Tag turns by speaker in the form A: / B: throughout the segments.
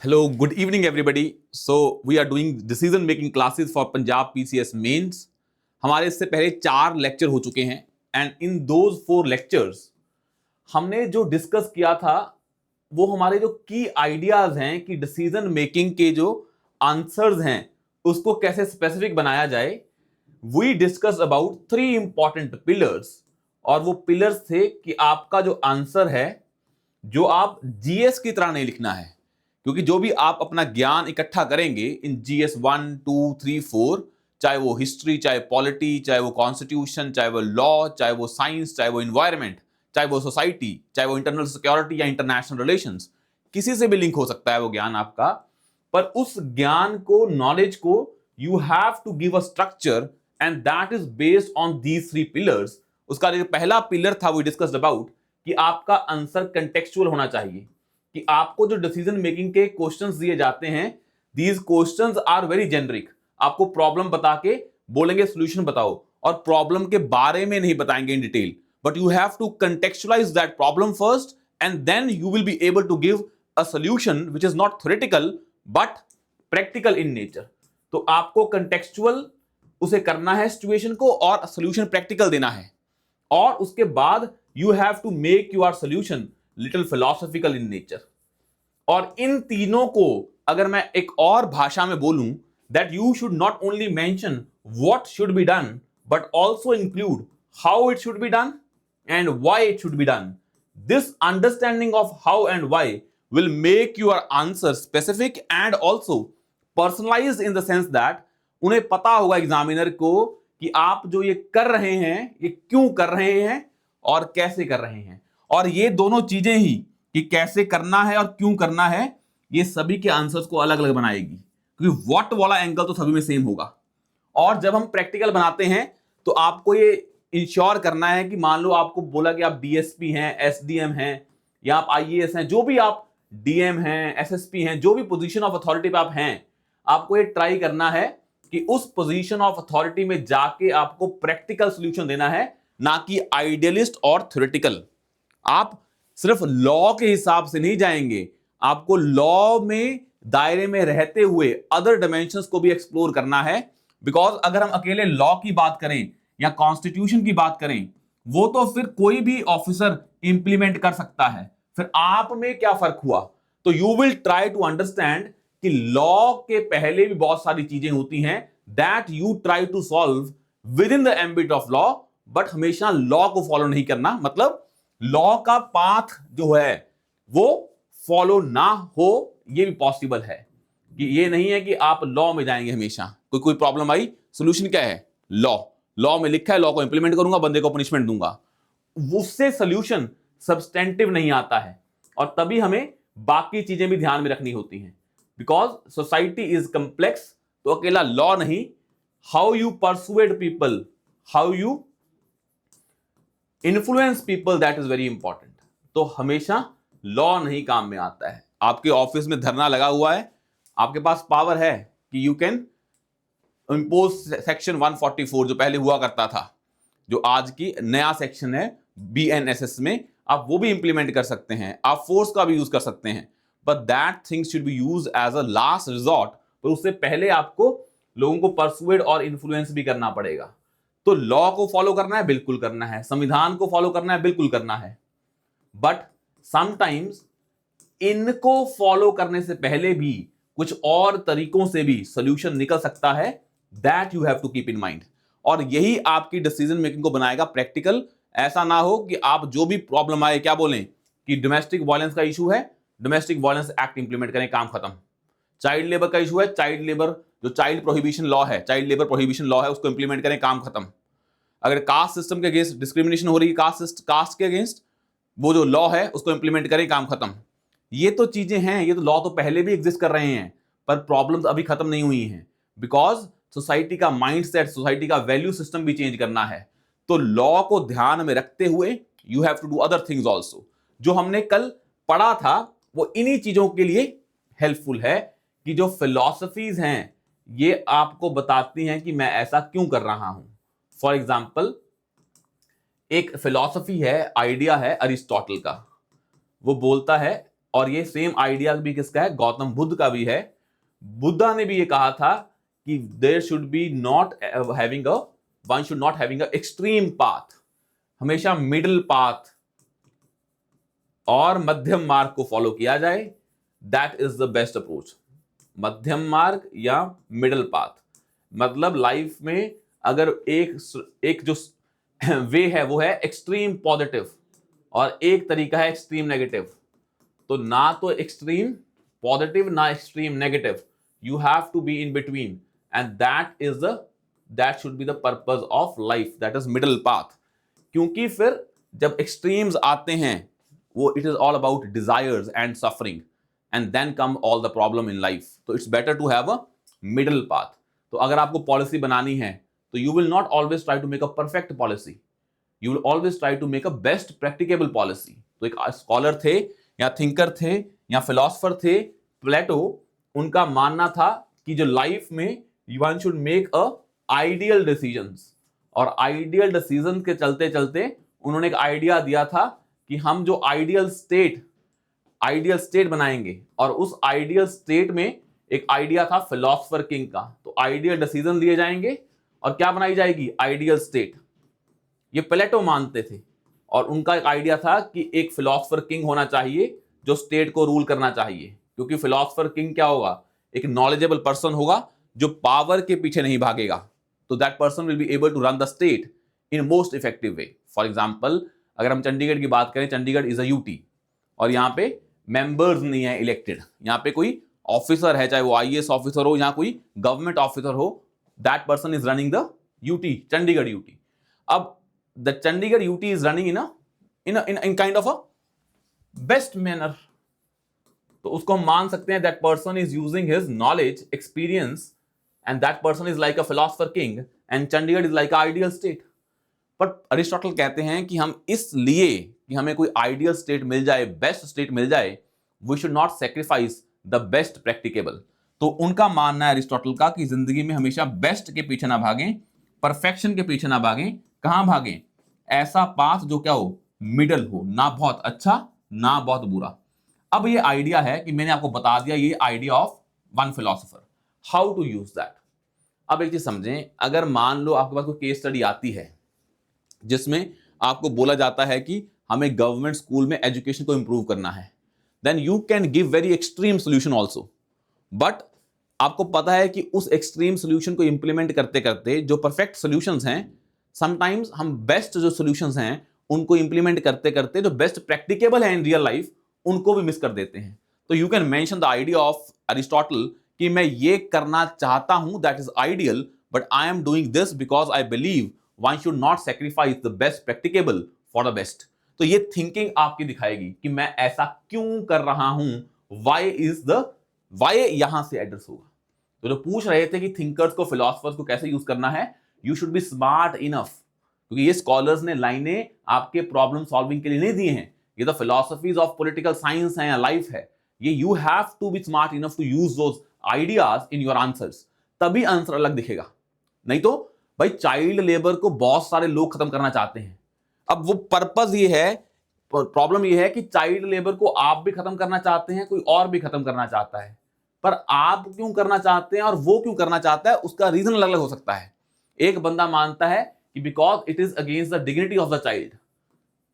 A: Hello, good evening, everybody. So we are doing decision making classes for Punjab PCS Mains. हमारे इससे पहले 4 lecture हो चुके हैं एंड इन दोज 4 लेक्चर्स हमने जो डिस्कस किया था वो हमारे जो की आइडियाज हैं कि डिसीजन मेकिंग के जो आंसर्स हैं उसको कैसे स्पेसिफिक बनाया जाए. We discuss about 3 important pillars और वो पिलर्स थे कि आपका जो आंसर है जो आप जीएस की तरह नहीं लिखना है, क्योंकि जो भी आप अपना ज्ञान इकट्ठा करेंगे इन जीएस 1, 2, 3, 4, चाहे वो हिस्ट्री, चाहे पॉलिटी, चाहे वो कॉन्स्टिट्यूशन, चाहे वो लॉ, चाहे वो साइंस, चाहे वो इन्वायरमेंट, चाहे वो सोसाइटी, चाहे वो इंटरनल सिक्योरिटी या इंटरनेशनल रिलेशंस, किसी से भी लिंक हो सकता है वो ज्ञान आपका. पर उस ज्ञान को, नॉलेज को you have to give a structure and that is based on these 3 pillars. उसका जो पहला पिलर था वो डिस्कस्ड अबाउट कि आपका आंसर कंटेक्चुअल होना चाहिए, कि आपको जो डिसीजन मेकिंग के क्वेश्चंस दिए जाते हैं these questions are very generic. आपको प्रॉब्लम बता के बोलेंगे सॉल्यूशन बताओ, और प्रॉब्लम के बारे में नहीं बताएंगे in detail, but you have to contextualise that problem first and then you will be able to give a solution which is not theoretical but practical in nature. तो आपको कंटेक्चुअल उसे करना है सिचुएशन को, और सॉल्यूशन प्रैक्टिकल देना है, और उसके बाद you have to make your solution little philosophical in nature. और इन तीनों को अगर मैं एक और भाषा में बोलूं, that you should not only mention what should be done but also include how it should be done and why it should be done. This understanding of how and why will make your answer specific and also personalized in the sense that उन्हें पता होगा examiner को कि आप जो ये कर रहे हैं ये क्यों कर रहे हैं और कैसे कर रहे हैं. और ये दोनों चीजें ही, कि कैसे करना है और क्यों करना है, ये सभी के आंसर्स को अलग अलग बनाएगी, क्योंकि व्हाट वाला एंगल तो सभी में सेम होगा. और जब हम प्रैक्टिकल बनाते हैं तो आपको ये इंश्योर करना है कि मान लो आपको बोला कि आप डीएसपी हैं, एसडीएम हैं, या आप आईएएस हैं, जो भी आप डीएम हैं, एसएसपी हैं, जो भी पोजीशन ऑफ अथॉरिटी पे आप हैं, आपको ये ट्राई करना है कि उस पोजीशन ऑफ अथॉरिटी में जाके आपको प्रैक्टिकल सॉल्यूशन देना है, ना कि आइडियलिस्ट और थ्योरेटिकल. आप सिर्फ लॉ के हिसाब से नहीं जाएंगे, आपको लॉ में दायरे में रहते हुए अदर डायमेंशंस को भी एक्सप्लोर करना है. बिकॉज अगर हम अकेले लॉ की बात करें या कॉन्स्टिट्यूशन की बात करें, वो तो फिर कोई भी ऑफिसर इंप्लीमेंट कर सकता है, फिर आप में क्या फर्क हुआ. तो you will try to understand कि लॉ के पहले भी बहुत सारी चीजें होती हैं that you try to solve within the ambit of law, but हमेशा लॉ को फॉलो नहीं करना. मतलब लॉ का पाथ जो है वो फॉलो ना हो, ये भी पॉसिबल है. कि ये नहीं है कि आप लॉ में जाएंगे हमेशा, कोई प्रॉब्लम आई, सॉल्यूशन क्या है, लॉ में लिखा है, लॉ को इंप्लीमेंट करूंगा, बंदे को पनिशमेंट दूंगा. उससे सॉल्यूशन सब्सटेंटिव नहीं आता है, और तभी हमें बाकी चीजें भी ध्यान में रखनी होती हैं. बिकॉज सोसाइटी इज कंप्लेक्स, तो अकेला लॉ नहीं, how you persuade people, how you influence people, that is very important. तो हमेशा लॉ नहीं काम में आता है. आपके ऑफिस में धरना लगा हुआ है, आपके पास पावर है कि यू कैन इंपोज सेक्शन 144 जो पहले हुआ करता था, जो आज की नया सेक्शन है बीएनएसएस में, आप वो भी इंप्लीमेंट कर सकते हैं, आप फोर्स का भी यूज कर सकते हैं, but that things should be use as a last resort. पर उससे पहले आपको लोगों को परसुएड और इन्फ्लुएंस भी करना पड़ेगा. तो लॉ को फॉलो करना है, बिल्कुल करना है, संविधान को फॉलो करना है, बिल्कुल करना है, बट समटाइम्स इनको फॉलो करने से पहले भी कुछ और तरीकों से भी सॉल्यूशन निकल सकता है, that you have to keep in mind. और यही आपकी डिसीजन मेकिंग को बनाएगा प्रैक्टिकल. ऐसा ना हो कि आप जो भी प्रॉब्लम आए क्या बोलें कि डोमेस्टिक वायलेंस का इशू है, डोमेस्टिक वायलेंस एक्ट इंप्लीमेंट करें, काम खत्म. चाइल्ड लेबर का इशू है, चाइल्ड लेबर जो चाइल्ड प्रोहिबिशन लॉ है, चाइल्ड लेबर प्रोहिबिशन लॉ है, उसको इंप्लीमेंट करें, काम खत्म. अगर कास्ट सिस्टम के अगेंस्ट डिस्क्रिमिनेशन हो रही है, कास्ट के अगेंस्ट वो जो लॉ है उसको इंप्लीमेंट करें, काम खत्म. ये तो चीजें हैं, ये तो लॉ तो पहले भी एग्जिस्ट कर रहे हैं, पर प्रॉब्लम्स अभी खत्म नहीं हुई हैं. बिकॉज सोसाइटी का माइंडसेट, सोसाइटी का वैल्यू सिस्टम भी चेंज करना है. तो लॉ को ध्यान में रखते हुए you have to do other things also. जो हमने कल पढ़ा था वो इन्हीं चीजों के लिए हेल्पफुल है, कि जो फिलॉसफीज हैं ये आपको बताती हैं कि मैं ऐसा क्यों कर रहा हूं. फॉर एग्जाम्पल, एक फिलॉसफी है, आइडिया है अरिस्टोटल का, वो बोलता है और ये सेम आइडिया भी किसका है? गौतम बुद्ध का भी है। बुद्धा ने भी ये कहा था कि there should be not having a one should not having a extreme path, हमेशा मिडिल पाथ और मध्यम मार्ग को फॉलो किया जाए। That is the best approach. मध्यम मार्ग या मिडिल पाथ, मतलब लाइफ में अगर एक जो वे है वो है एक्सट्रीम पॉजिटिव और एक तरीका है एक्सट्रीम नेगेटिव। तो ना तो एक्सट्रीम पॉजिटिव ना extreme negative, you have to be in between, and that should be the purpose of life, that is middle path. क्योंकि फिर जब एक्सट्रीम्स आते हैं वो it is all about desires and suffering, and then come all the problem in life. तो it's better to have a middle path. तो अगर आपको पॉलिसी बनानी है तो you will not always try to make a perfect policy, you will always try to make a best practicable policy. तो एक scholar थे या थिंकर थे या फिलोसफर थे प्लेटो, उनका मानना था कि जो लाइफ में one should make a ideal decisions, और आइडियल डिसीजन के चलते चलते उन्होंने एक आइडिया दिया था कि हम जो आइडियल स्टेट बनाएंगे, और उस आइडियल स्टेट में एक आइडिया था फिलोसफर किंग का। तो आइडियल डिसीजन लिए जाएंगे और क्या बनाई जाएगी? Ideal state. ये प्लेटो मानते थे, और उनका एक आइडिया था कि एक फिलोसफर किंग होना चाहिए जो स्टेट को रूल करना चाहिए, क्योंकि फिलोसफर किंग क्या होगा? एक नॉलेजेबल पर्सन होगा जो पावर के पीछे नहीं भागेगा। तो that person will be able to run the state in most effective way. For example, अगर हम चंडीगढ़ की बात करें, चंडीगढ़ इज अ यूटी, और यहाँ पे मेंबर्स नहीं है इलेक्टेड, यहाँ पे कोई ऑफिसर है, चाहे वो आईएएस ऑफिसर हो या कोई गवर्नमेंट ऑफिसर हो, that person is running the UT, Chandigarh UT. अब the Chandigarh UT is running in kind of a best manner, तो उसको हम मान सकते हैं that person is using his knowledge experience, and that person is like a philosopher king, and Chandigarh is like ideal state. But Aristotle कहते हैं कि हम इसलिए कि हमें कोई आइडियल स्टेट मिल जाए, बेस्ट स्टेट मिल जाए, we should not sacrifice the best practicable. तो उनका मानना है अरिस्टोटल का कि जिंदगी में हमेशा बेस्ट के पीछे ना भागें, परफेक्शन के पीछे ना भागें। कहां भागें? ऐसा पाथ जो क्या हो? मिडल हो, ना बहुत अच्छा ना बहुत बुरा। अब ये आइडिया है कि मैंने आपको बता दिया, ये idea of one philosopher, how to use that. अब एक चीज समझें, अगर मान लो आपके पास कोई केस स्टडी आती है जिसमें आपको बोला जाता है कि हमें गवर्नमेंट स्कूल में एजुकेशन को इंप्रूव करना है, then you can give very extreme solution also. But आपको पता है कि उस एक्सट्रीम सोल्यूशन को इंप्लीमेंट करते करते जो परफेक्ट सोल्यूशंस हैं, समटाइम्स हम बेस्ट जो सोल्यूशंस हैं उनको इंप्लीमेंट करते करते जो बेस्ट प्रैक्टिकेबल है इन रियल लाइफ उनको भी मिस कर देते हैं। तो you can mention the idea of Aristotle कि मैं ये करना चाहता हूं, that is ideal, but I am doing this because I believe one should not sacrifice the best practicable for the best. तो ये थिंकिंग आपकी दिखाएगी कि मैं ऐसा क्यों कर रहा हूं, वाई यहां से एड्रेस होगा। तो जो पूछ रहे थे कि थिंकर्स को, फिलोसफर्स को कैसे यूज करना है, you should B smart enough, क्योंकि ये स्कॉलर्स ने लाइनें आपके प्रॉब्लम सॉल्विंग के लिए नहीं दी हैं, ये तो फिलोसफीज ऑफ पॉलिटिकल साइंस है या लाइफ है। ये you have to be smart enough to use those ideas in your answers, तभी आंसर अलग दिखेगा। नहीं तो भाई चाइल्ड लेबर को बहुत सारे लोग खत्म करना चाहते हैं। अब वो पर्पस ये है, प्रॉब्लम ये है कि चाइल्ड लेबर को आप भी खत्म करना चाहते हैं, कोई और भी खत्म करना चाहता है, पर आप क्यों करना चाहते हैं और वो क्यों करना चाहता है उसका रीजन अलग अलग हो सकता है। एक बंदा मानता है कि because it is against the dignity of the child,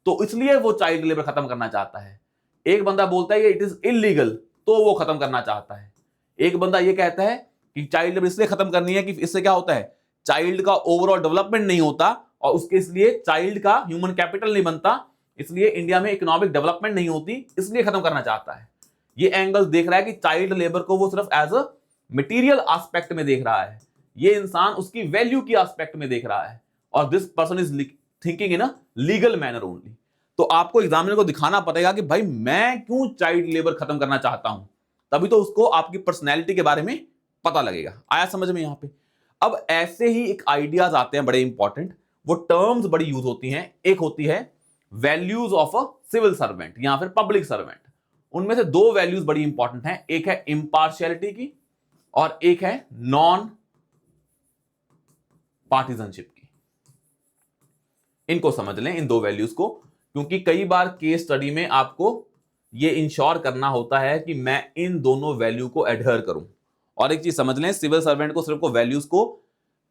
A: तो इसलिए वो चाइल्ड लेबर खत्म करना चाहता है। एक बंदा बोलता है कि इट इज इलीगल, तो वो खत्म करना चाहता है। एक बंदा ये कहता है कि चाइल्ड लेबर इसलिए खत्म करनी है कि इससे क्या होता है, चाइल्ड का ओवरऑल डेवलपमेंट नहीं होता और उसके इसलिए चाइल्ड का ह्यूमन कैपिटल नहीं बनता, इसलिए इंडिया में इकोनॉमिक डेवलपमेंट नहीं होती, इसलिए खत्म करना चाहता है। ये एंगल देख रहा है कि चाइल्ड लेबर को वो सिर्फ एज अ मटेरियल एस्पेक्ट में देख रहा है, ये इंसान उसकी वैल्यू की एस्पेक्ट में देख रहा है, और this person is thinking in a legal manner only. तो आपको एग्जामिनर को दिखाना पड़ेगा कि भाई मैं क्यों चाइल्ड लेबर खत्म करना चाहता हूं, तभी तो उसको आपकी पर्सनैलिटी के बारे में पता लगेगा। आया समझ में यहां पे? अब ऐसे ही एक आइडियाज आते हैं बड़े इंपॉर्टेंट, वो टर्म्स बड़ी यूज होती हैं। एक होती है values of a civil servant या फिर पब्लिक सर्वेंट। उनमें से दो वैल्यूज बड़ी इंपॉर्टेंट हैं, एक है इंपार्शियलिटी की और एक है नॉन पार्टिजनशिप की। इनको समझ लें, इन दो वैल्यूज को, क्योंकि कई बार केस स्टडी में आपको ये इंश्योर करना होता है कि मैं इन दोनों वैल्यू को एडहेयर करूं। और एक चीज समझ लें, सिविल सर्वेंट को सिर्फ को वैल्यूज को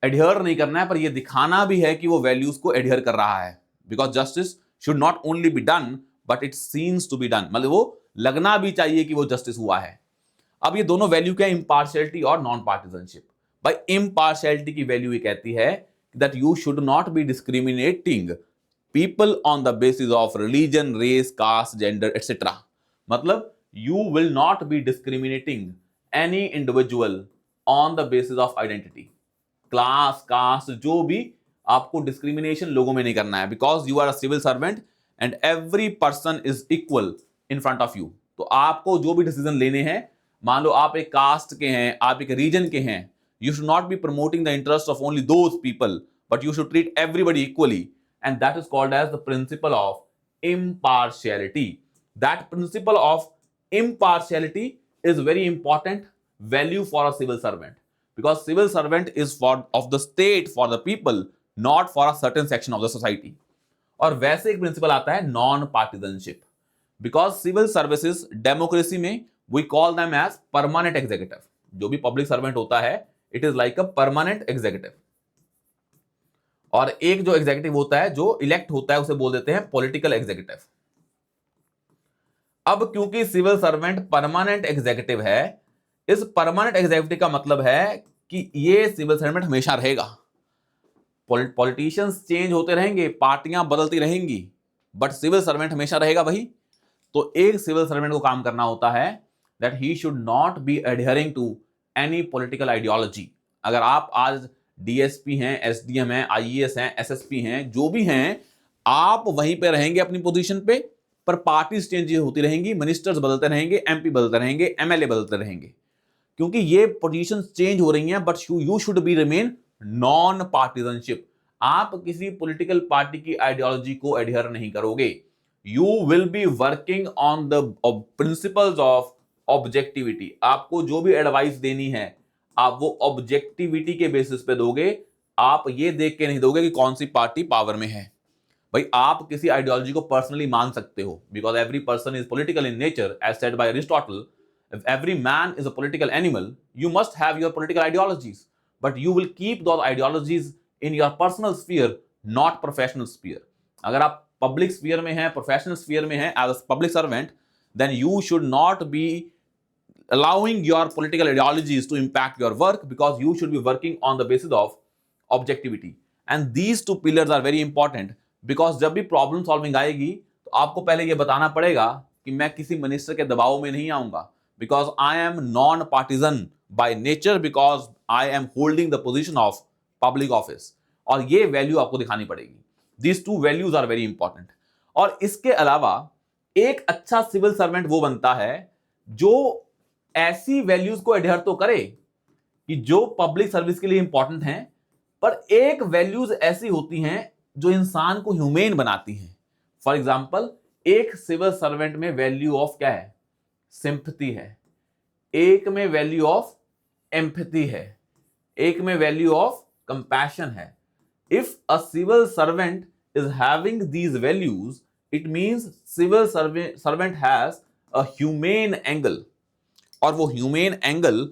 A: एडहेयर नहीं करना है, पर ये दिखाना भी है कि वो वैल्यूज को एडहेयर कर रहा है। Because justice should not only be done but it seems to be done, मतलब वो लगना भी चाहिए कि वो जस्टिस हुआ है। अब ये दोनों वैल्यू क्या है, इम्पार्शियलिटी और नॉन पार्टिजनशिप। भाई इम्पार्शियलिटी की वैल्यू ये कहती है that you should not be discriminating people on the basis of religion, race, caste, gender etcetera. मतलब you will not be discriminating any individual on the basis of identity, class, caste, जो भी आपको discrimination लोगों में नहीं करना है। Because you are a civil servant and every person is equal in front of you. तो आपको जो भी डिसीजन लेने हैं, मान लो आप एक कास्ट के हैं, आप एक रीजन के हैं, you should not be promoting the interest of only those people, but you should treat everybody equally, and that is called as the principle of impartiality. That principle of impartiality is very important value for a civil servant, because civil servant is for of the state, for the people, not for a certain section of the society. और वैसे एक principle आता है non partisanship, because civil services democracy में we call them as permanent executive. जो भी public servant होता है it is like a permanent executive. और एक जो एग्जीक्यूटिव होता है जो इलेक्ट होता है उसे बोल देते हैं पॉलिटिकल एग्जीक्यूटिव। अब क्योंकि सिविल सर्वेंट परमानेंट एग्जीक्यूटिव है, इस परमानेंट एग्जीक्यूटिव का मतलब है कि ये सिविल सर्वेंट हमेशा रहेगा। पॉलिटिशियंस चेंज होते रहेंगे, पार्टियां बदलती रहेंगी, बट सिविल सर्वेंट हमेशा रहेगा वही। तो एक सिविल सर्वेंट को काम करना होता है that he should not be adhering to any political ideology. अगर आप आज डीएसपी हैं, एसडीएम हैं, आईएएस हैं, एसएसपी हैं, जो भी हैं, आप वहीं पे रहेंगे अपनी पोजीशन पे, पर पार्टीज चेंज होती रहेंगी, मिनिस्टर्स बदलते रहेंगे, एमपी बदलते रहेंगे, एमएलए बदलते रहेंगे, क्योंकि ये पोजीशंस चेंज हो रही हैं। But you should be remain non partisanship. आप किसी पॉलिटिकल पार्टी की आइडियोलॉजी को एडहेयर नहीं करोगे। You will be working on the principles of objectivity. आपको जो भी एडवाइस देनी है आप वो ऑब्जेक्टिविटी के बेसिस पे दोगे। आप ये देख के नहीं दोगे कि कौन सी पार्टी पावर में है। भाई आप किसी आइडियोलॉजी को पर्सनली मान सकते हो, because every person is political in nature, as said by Aristotle. If every man is a political animal, you must have your political ideologies, but you will keep those ideologies in your personal sphere, not professional sphere. अगर आप public sphere में हैं, professional sphere में हैं as a public servant, then you should not be allowing your political ideologies to impact your work, because you should be working on the basis of objectivity. And these two pillars are very important, because जब भी problem solving आएगी तो आपको पहले ये बताना पड़ेगा कि मैं किसी मिनिस्टर के दबाव में नहीं आऊंगा, because I am non-partisan by nature, because I am holding the position of public office. और ये वैल्यू आपको दिखानी पड़ेगी। These two values are very important. और इसके अलावा एक अच्छा सिविल सर्वेंट वो बनता है जो ऐसी वैल्यूज को एडहेयर तो करे कि जो पब्लिक सर्विस के लिए इंपॉर्टेंट हैं, पर एक वैल्यूज ऐसी होती हैं जो इंसान को ह्यूमेन बनाती हैं। फॉर एग्जाम्पल, एक सिविल सर्वेंट में वैल्यू ऑफ क्या है? सिंपैथी है। एक में वैल्यू ऑफ एम्पैथी है। एक में वैल्यू ऑफ कंपैशन है। If a civil servant is having these values, it means civil servant has a humane angle, और वो ह्यूमेन एंगल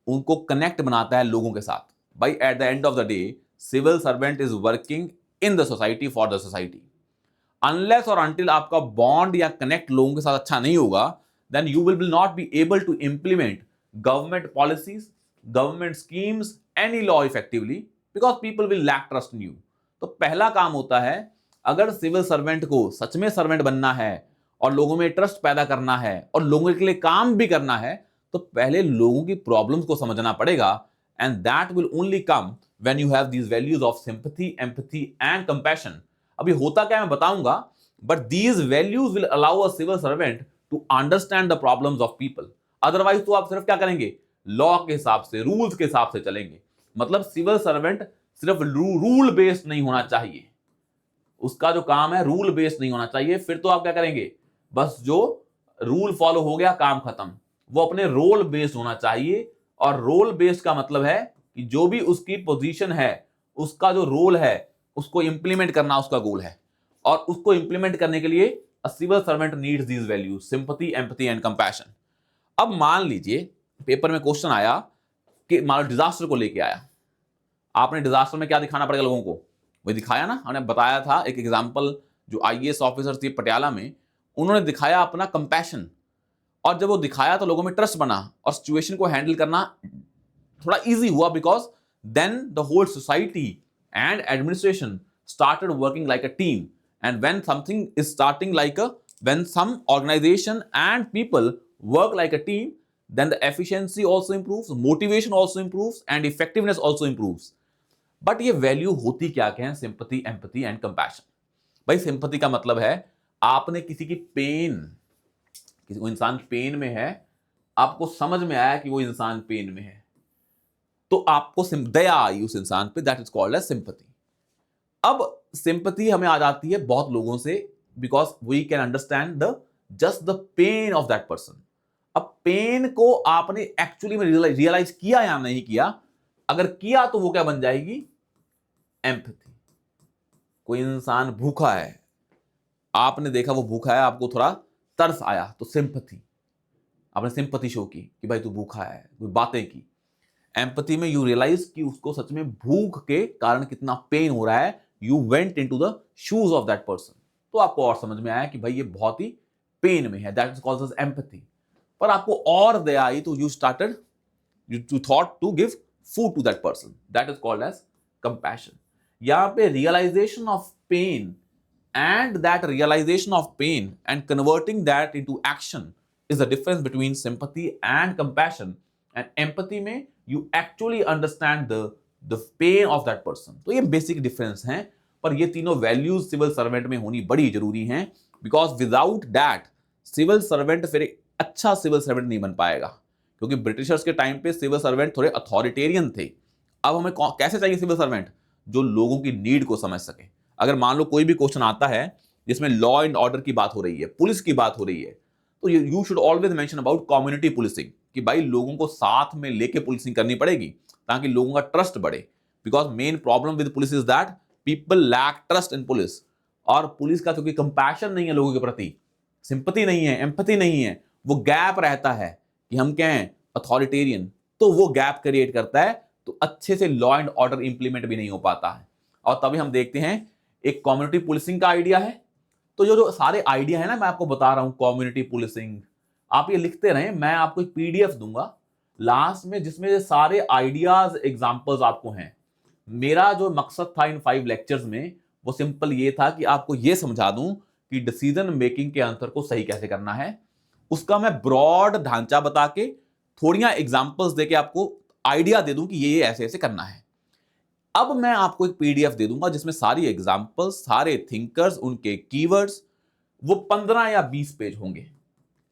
A: उनको कनेक्ट बनाता है लोगों के साथ। By at the end of the day civil servant is working in the society for the society. Unless और until आपका बॉन्ड या कनेक्ट लोगों के साथ अच्छा नहीं होगा, then you will not be able to implement government policies, government schemes, any law effectively, because people will lack trust in you. तो पहला काम होता है, अगर सिविल सर्वेंट को सच में सर्वेंट बनना है और लोगों में ट्रस्ट पैदा करना है और लोगों के लिए काम भी करना है, तो पहले लोगों की प्रॉब्लम्स को समझना पड़ेगा। And that will only come when you have these values of sympathy, empathy and compassion. अभी होता क्या मैं बताऊंगा, but these values will allow a civil servant to understand the problems of people. Otherwise तो आप सिर्फ क्या करेंगे? लॉ के हिसाब से, रूल्स के हिसाब से चलेंगे। मतलब सिविल सर्वेंट सिर्फ रूल बेस्ड नहीं होना चाहिए, उसका जो काम है रूल बेस्ड नहीं होना चाहिए। फिर तो आप क्या करेंगे? बस जो रूल फॉलो हो गया काम खत्म। वो अपने रोल बेस्ड होना चाहिए, और रोल बेस्ड का मतलब है कि जो भी उसकी पोजीशन है, उसका जो रोल है, उसको इंप्लीमेंट करना उसका गोल है, और उसको इंप्लीमेंट करने के लिए A civil servant needs these values, sympathy, empathy and compassion. अब मान लीजिए पेपर में क्वेश्चन आया कि मान लो डिजास्टर को लेके आया, आपने डिजास्टर में क्या दिखाना पड़ेगा लोगों को, वही दिखाया ना, हमने बताया था एक एग्जांपल, जो आईएएस ऑफिसर थे पटियाला में, उन्होंने दिखाया अपना कंपैशन, और जब वो दिखाया तो लोगों में ट्रस्ट बना और सिचुएशन को हैंडल करना थोड़ा इजी हुआ, because then the whole society and administration started working like a team. And when something is starting like a, when some organization and people work like a team, then the efficiency also improves, motivation also improves and effectiveness also improves. But ये value होती क्या क्या है, sympathy, empathy and compassion. भाई sympathy का मतलब है आपने किसी की पेन, किसी को इंसान पेन में है, आपको समझ में आया कि वो इंसान पेन में है, तो आपको दया आई उस इंसान पे, that is called as sympathy. अब सिंपैथी हमें आ जाती है बहुत लोगों से, because we can understand the just the pain of that person. अब पेन को आपने एक्चुअली में रियलाइज किया या नहीं किया, अगर किया तो वो क्या बन जाएगी, एम्पैथी. कोई इंसान भूखा है, आपने देखा वो भूखा है, आपको थोड़ा तरस आया, तो सिंपैथी, आपने सिंपैथी शो की कि भाई तू भूखा है, कोई बातें की. एम्पैथी में यू रियलाइज कि उसको सच में भूख के कारण कितना पेन हो रहा है, you went into the shoes of that person, तो आपको और समझ में आया कि भाई ये बहुत ही पेन में है, that is called as empathy. पर आपको और दया आई तो you started, you thought to give food to that person, that is called as compassion. यहां पे realization of pain and that realization of pain and converting that into action is the difference between sympathy and compassion. And empathy में you actually understand the pain of that person. तो ये basic difference हैं, पर ये तीनों values civil servant में होनी बड़ी जरूरी हैं, because without that civil servant फिर एक अच्छा civil servant नहीं बन पाएगा, क्योंकि ब्रिटिशर्स के टाइम पे civil servant थोड़े अथॉरिटेरियन थे. अब हमें कैसे चाहिए civil servant, जो लोगों की नीड को समझ सके. अगर मान लो कोई भी क्वेश्चन आता है जिसमें लॉ एंड ऑर्डर की बात हो रही है, पुलिस की बात हो रही है, तो you should always mention about community policing, कि भाई लोगों को साथ में लेके पुलिसिंग करनी पड़ेगी ताकि लोगों का ट्रस्ट बढ़े. Because main problem with police is that people lack trust in police. और पुलिस का क्योंकि कंपैशन नहीं है लोगों के प्रति, सिंपैथी नहीं है, एम्पैथी नहीं है, वो गैप रहता है कि हम क्या हैं, अथॉरिटेरियन, तो वो गैप क्रिएट करता है, तो अच्छे से लॉ एंड ऑर्डर इंप्लीमेंट भी नहीं हो पाता है. और तभी हम देखते हैं एक कम्युनिटी पुलिसिंग का आइडिया है. तो जो सारे आइडिया है ना, मैं आपको बता रहा हूं, कम्युनिटी पुलिसिंग, आप ये लिखते रहें, मैं आपको एक पीडीएफ दूंगा लास्ट में जिसमें सारे आइडियाज, एग्जांपल्स आपको हैं. मेरा जो मकसद था इन 5 लेक्चर्स में, वो सिंपल ये था कि आपको ये समझा दूं कि डिसीजन मेकिंग के अंतर को सही कैसे करना है. उसका मैं ब्रॉड ढांचा बता के थोड़ियां एग्जांपल्स देके आपको आइडिया दे दूं कि ये ऐसे ऐसे करना है. अब मैं आपको एक पीडीएफ दे दूंगा जिसमें सारी एग्जांपल्स, सारे थिंकर्स, उनके कीवर्ड्स, वो 15 या 20 पेज होंगे.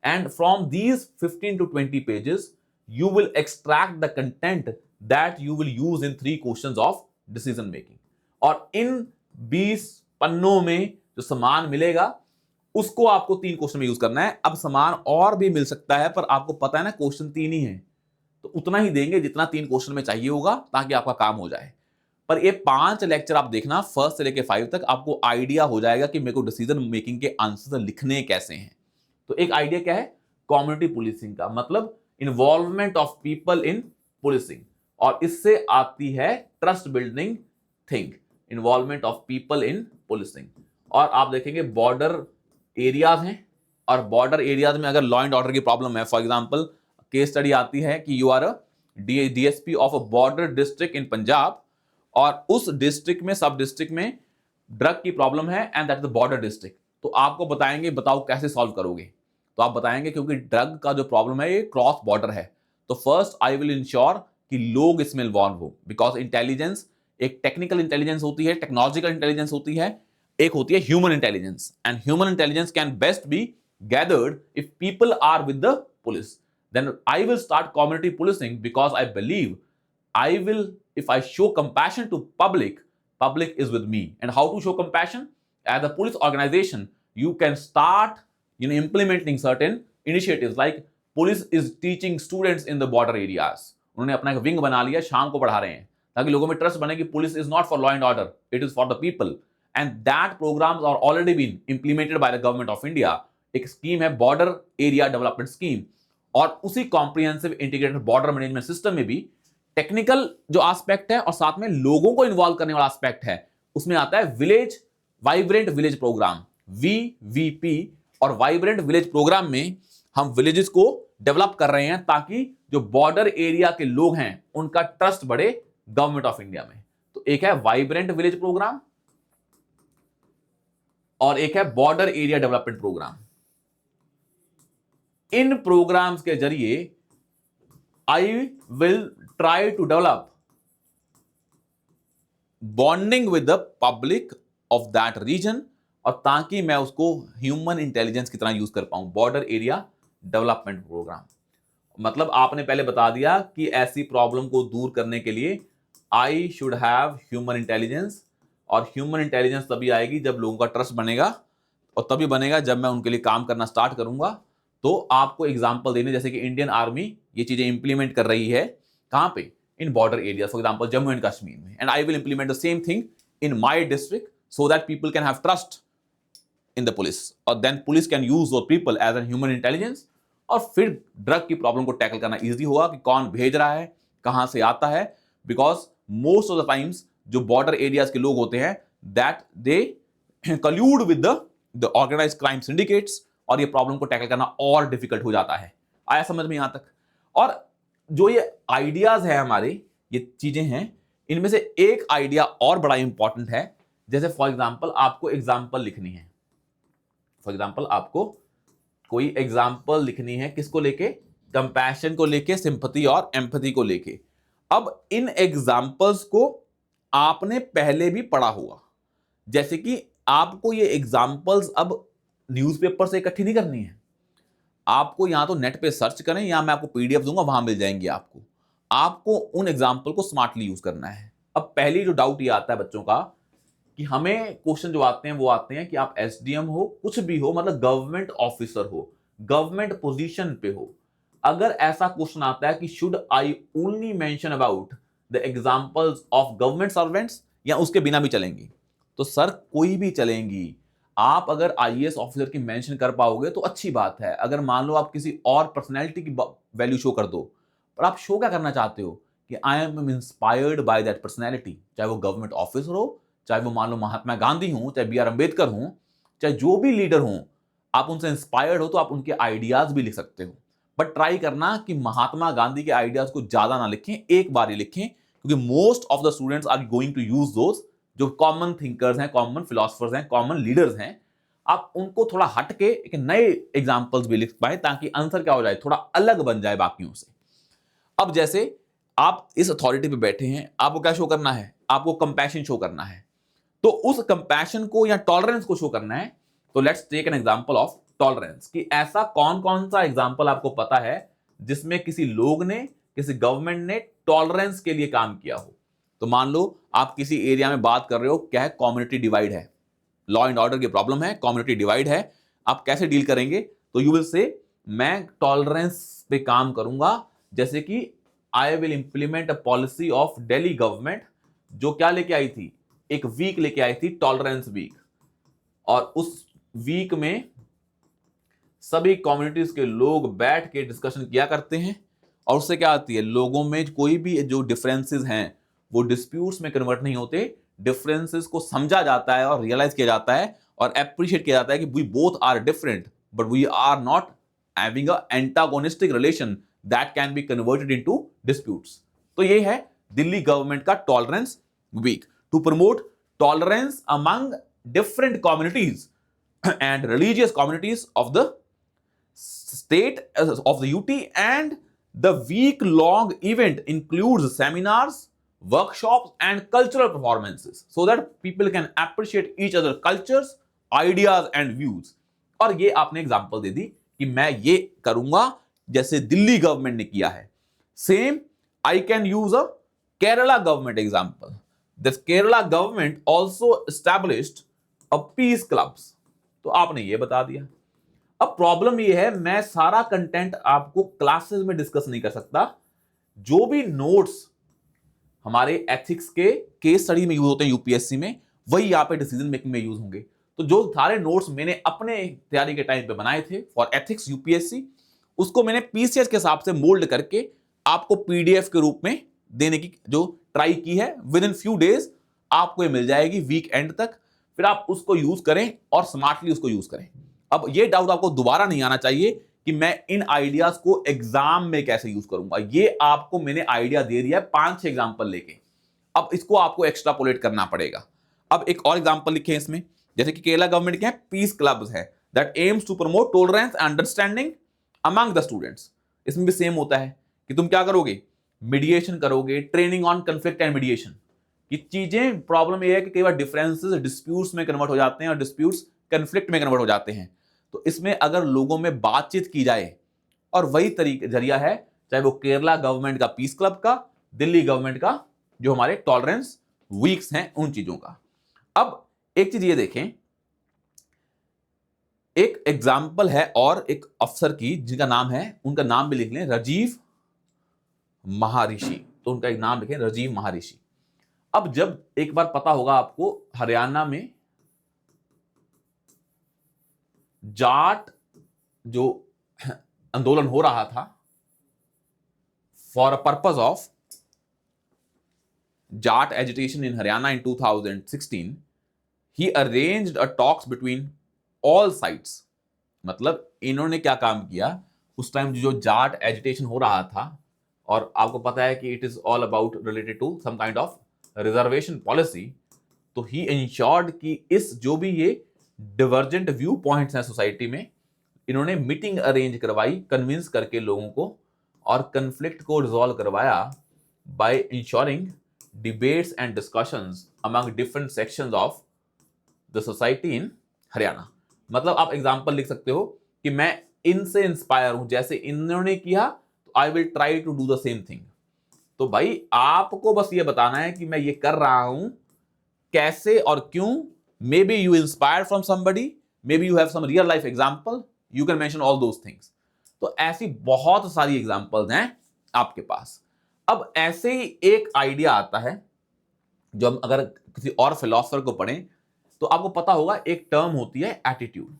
A: And from these 15 to 20 pages you will extract the content that you will use in 3 questions of decision making. और इन 20 पन्नों में जो सामान मिलेगा उसको आपको 3 क्वेश्चन में यूज करना है. अब सामान और भी मिल सकता है, पर आपको पता है ना क्वेश्चन 3 ही है, तो उतना ही देंगे जितना 3 क्वेश्चन में चाहिए होगा, ताकि आपका काम हो जाए. पर ये 5 लेक्चर आप देखना, फर्स्ट से लेके 5 तक, आपको आइडिया हो जाएगा कि मेरे को डिसीजन मेकिंग के आंसर लिखने कैसे हैं. तो एक आइडिया क्या है, कम्युनिटी पुलिसिंग का मतलब involvement of people in policing, और इससे आती है trust building thing, involvement of people in policing. और आप देखेंगे बॉर्डर एरियाज हैं, और बॉर्डर एरियाज में अगर लॉ एंड ऑर्डर की प्रॉब्लम है, फॉर एग्जाम्पल केस स्टडी आती है कि you are a DSP of a border district in Punjab, और उस डिस्ट्रिक्ट में, सब डिस्ट्रिक्ट में ड्रग की प्रॉब्लम है, and that is the border district. तो आपको बताएंगे, बताओ कैसे सॉल्व करोगे. तो आप बताएंगे क्योंकि ड्रग का जो प्रॉब्लम है ये क्रॉस बॉर्डर है, तो फर्स्ट आई विल इंश्योर कि लोग इसमें इन्वॉल्व हो. बिकॉज इंटेलिजेंस एक टेक्निकल इंटेलिजेंस होती है, टेक्नोलॉजिकल इंटेलिजेंस होती है, एक होती है human intelligence. And human intelligence can best be gathered if people are with the police. Then I will start community policing, because I believe I will, if I show compassion to public, public is with me. And how to show compassion? As a police organization, you can start, implementing certain initiatives like police is teaching students in the border areas. उन्होंने अपना एक wing बना लिया, शाम को पढ़ा रहे हैं, ताकि लोगों में ट्रस्ट बने कि police is not for law and order, it is for the people. And that programs are already been implemented by the government of India. एक स्कीम है बॉर्डर एरिया डेवलपमेंट स्कीम, और उसी comprehensive integrated border management system में भी technical जो aspect है और साथ में लोगों को इन्वॉल्व करने वाला एस्पेक्ट है, उसमें आता है village vibrant village program, VVP। और वाइब्रेंट विलेज प्रोग्राम में हम विलेजेस को डेवलप कर रहे हैं ताकि जो बॉर्डर एरिया के लोग हैं उनका ट्रस्ट बढ़े गवर्नमेंट ऑफ इंडिया में। तो एक है वाइब्रेंट विलेज प्रोग्राम और एक है बॉर्डर एरिया डेवलपमेंट प्रोग्राम। इन प्रोग्राम्स के जरिए I will try to develop bonding with the public of that region, और ताकि मैं उसको ह्यूमन इंटेलिजेंस की तरह यूज कर पाऊं। बॉर्डर एरिया डेवलपमेंट प्रोग्राम मतलब आपने पहले बता दिया कि ऐसी प्रॉब्लम को दूर करने के लिए I should have human intelligence, और ह्यूमन इंटेलिजेंस तभी आएगी जब लोगों का ट्रस्ट बनेगा, और तभी बनेगा जब मैं उनके लिए काम करना स्टार्ट करूंगा। तो आपको एग्जांपल देने, जैसे कि इंडियन आर्मी ये चीजें इंप्लीमेंट कर रही है कहां पे, in border area, for example Jammu and Kashmir में, and I will implement the same thing in my district so that people can have trust in the police, और then police can use those people as an human intelligence. और फिर drug की problem को tackle करना easy होगा कि कौन भेज रहा है, कहां से आता है, because most of the times जो बॉर्डर एरियाज के लोग होते हैं that they collude with the organized crime syndicates, और ये प्रॉब्लम को टैकल करना और डिफिकल्ट हो जाता है। आया समझ में यहां तक? और जो ये आइडियाज है हमारे, ये चीजें हैं, इनमें से एक आइडिया और बड़ा इंपॉर्टेंट है। जैसे फॉर एग्जांपल आपको एग्जांपल लिखनी है, फॉर एग्जांपल आपको कोई एग्जांपल लिखनी है, किसको लेके, कंपैशन को लेके, सिंपैथी और एम्पैथी को लेके। अब इन एग्जांपल्स को आपने पहले भी पढ़ा होगा, जैसे कि आपको ये एग्जांपल्स अब न्यूज़पेपर से इकट्ठी नहीं करनी है, आपको यहां तो नेट पे सर्च करें या मैं आपको PDF दूंगा, वहां मिल जाएंगे आपको उन एग्जांपल को स्मार्टली यूज करना है। अब पहली जो डाउट ये आता है बच्चों का कि हमें क्वेश्चन जो आते हैं वो आते हैं कि आप SDM हो, कुछ भी हो, मतलब गवर्नमेंट ऑफिसर हो, गवर्नमेंट पोजीशन पे हो, अगर ऐसा क्वेश्चन आता है कि should I only mention about the examples of government servants, या उसके बिना भी चलेंगी? तो सर कोई भी चलेंगी। आप अगर IAS ऑफिसर की मेंशन कर पाओगे तो अच्छी बात है। अगर मान लो आप किसी और पर्सनैलिटी की वैल्यू शो कर दो, पर आप शो क्या करना चाहते हो कि आई am inspired by that personality, चाहे वो गवर्नमेंट ऑफिसर हो, चाहे वो मान लो महात्मा गांधी हो, चाहे BR अम्बेडकर हो, चाहे जो भी लीडर हो, आप उनसे इंस्पायर्ड हो तो आप उनके आइडियाज भी लिख सकते हो। बट ट्राई करना कि महात्मा गांधी के आइडियाज को ज्यादा ना लिखें, एक बार ही लिखें, क्योंकि most of the students are going to use those जो कॉमन थिंकर्स हैं, कॉमन फिलोसफर्स हैं, कॉमन लीडर्स हैं। आप उनको थोड़ा हट के एक नए एग्जाम्पल्स भी लिख पाए ताकि आंसर क्या हो जाए, थोड़ा अलग बन जाए बाकियों से। अब जैसे आप इस अथॉरिटी पे बैठे हैं, आपको क्या शो करना है, आपको कंपैशन शो करना है, तो उस कंपैशन को या टॉलरेंस को शो करना है। तो let's take an example of tolerance, कि ऐसा कौन कौन सा एग्जांपल आपको पता है जिसमें किसी लोग ने, किसी गवर्नमेंट ने टॉलरेंस के लिए काम किया हो। तो मान लो आप किसी एरिया में बात कर रहे हो, क्या है, कम्युनिटी डिवाइड है, लॉ एंड ऑर्डर की प्रॉब्लम है, कम्युनिटी डिवाइड है, आप कैसे डील करेंगे? तो यू विल से मैं टॉलरेंस पे काम करूंगा, जैसे कि आई will implement a policy of Delhi government, जो क्या लेके आई थी, एक वीक लेके आई थी, टॉलरेंस वीक, और उस वीक में सभी कम्युनिटीज के लोग बैठ के डिस्कशन किया करते हैं, और उससे क्या आती है, लोगों में कोई भी जो डिफरेंसेस हैं वो डिस्प्यूट्स में कन्वर्ट नहीं होते, डिफरेंसेस को समझा जाता है और रियलाइज किया जाता है और एप्रिशिएट किया जाता है कि we both are different but we are not having a antagonistic relation that can be converted into disputes. तो ये है दिल्ली गवर्नमेंट का tolerance week, to promote tolerance among different communities and religious communities of the state of the UT, and the week-long event includes seminars, workshops, and cultural performances so that people can appreciate each other's cultures, ideas, and views. और ये आपने example दे दी कि मैं ये करूंगा जैसे Delhi government ने किया है। Same I can use a Kerala government example. This Kerala government also established a peace clubs. तो आपने ये बता दिया। अब प्रॉब्लम ये है, मैं सारा कंटेंट आपको क्लासेस में डिस्कस नहीं कर सकता। जो भी नोट्स हमारे एथिक्स के केस स्टडी में यूज होते हैं यूपीएससी में, वही यहाँ पे डिसीजन मेकिंग में यूज होंगे। तो जो सारे नोट्स मैंने अपने तैयारी के टाइम पे बनाए थे फॉर एथिक्स यूपीएससी, उसको मैंने पीसीएस के हिसाब से मोल्ड करके आपको पीडीएफ के रूप में देने की जो ट्राई की है। विद इन फ्यू डेज आपको ये मिल जाएगी वीक एंड तक, फिर आप उसको यूज करें और स्मार्टली उसको यूज करें। अब ये डाउट आपको दोबारा नहीं आना चाहिए कि मैं इन आइडियाज को एग्जाम में कैसे यूज करूंगा। ये आपको मैंने आइडिया दे दिया है 5-6 एग्जांपल लेके, अब इसको आपको एक्स्ट्रापोलेट करना पड़ेगा। अब एक और एग्जांपल लिखे इसमें, जैसे कि केरला गवर्नमेंट के पीस क्लब्स है that aims to promote tolerance and understanding among the students. इसमें भी सेम होता है कि तुम क्या करोगे, मीडिएशन करोगे, training on conflict and mediation. कि चीजें, प्रॉब्लम ये है कि कई बार डिफरेंसेस डिस्प्यूट्स में कन्वर्ट हो जाते हैं और डिस्प्यूट्स कन्फ्लिक्ट में कन्वर्ट हो जाते हैं। तो इसमें अगर लोगों में बातचीत की जाए, और वही तरीका जरिया है, चाहे वो केरला गवर्नमेंट का पीस क्लब का, दिल्ली गवर्नमेंट का जो हमारे टॉलरेंस वीक्स हैं उन चीजों का। अब एक चीज ये देखें, एक एग्जाम्पल है और एक अफसर की जिनका नाम है, उनका नाम भी लिख लें, राजीव महर्षि। तो उनका एक नाम लिखें, राजीव महर्षि। अब जब एक बार पता होगा आपको, हरियाणा में जाट जो आंदोलन हो रहा था for a purpose of Jat agitation in Haryana in 2016, he arranged a talks between all sides. मतलब इन्होंने क्या काम किया, उस टाइम जो जाट एजिटेशन हो रहा था, और आपको पता है कि it is all about related to some kind of reservation policy. तो ही इंश्योर्ड कि इस जो भी ये डिवर्जेंट व्यू पॉइंट्स हैं सोसाइटी में, इन्होंने मीटिंग अरेंज करवाई कन्विंस करके लोगों को, और कन्फ्लिक्ट को रिजॉल्व करवाया by ensuring debates and discussions among different sections of the society in Haryana. मतलब आप एग्जांपल लिख सकते हो कि मैं इनसे इंस्पायर हूं, जैसे इन्होंने किया तो I will try to do the same thing. तो भाई आपको बस ये बताना है कि मैं ये कर रहा हूं कैसे और क्यों। Maybe you inspire from somebody, maybe you have some real life example, you can mention all those things. तो ऐसी बहुत सारी एग्जांपल्स हैं आपके पास। अब ऐसे ही एक आइडिया आता है, जो हम अगर किसी और फिलोसोफर को पढ़ें तो आपको पता होगा, एक टर्म होती है एटीट्यूड।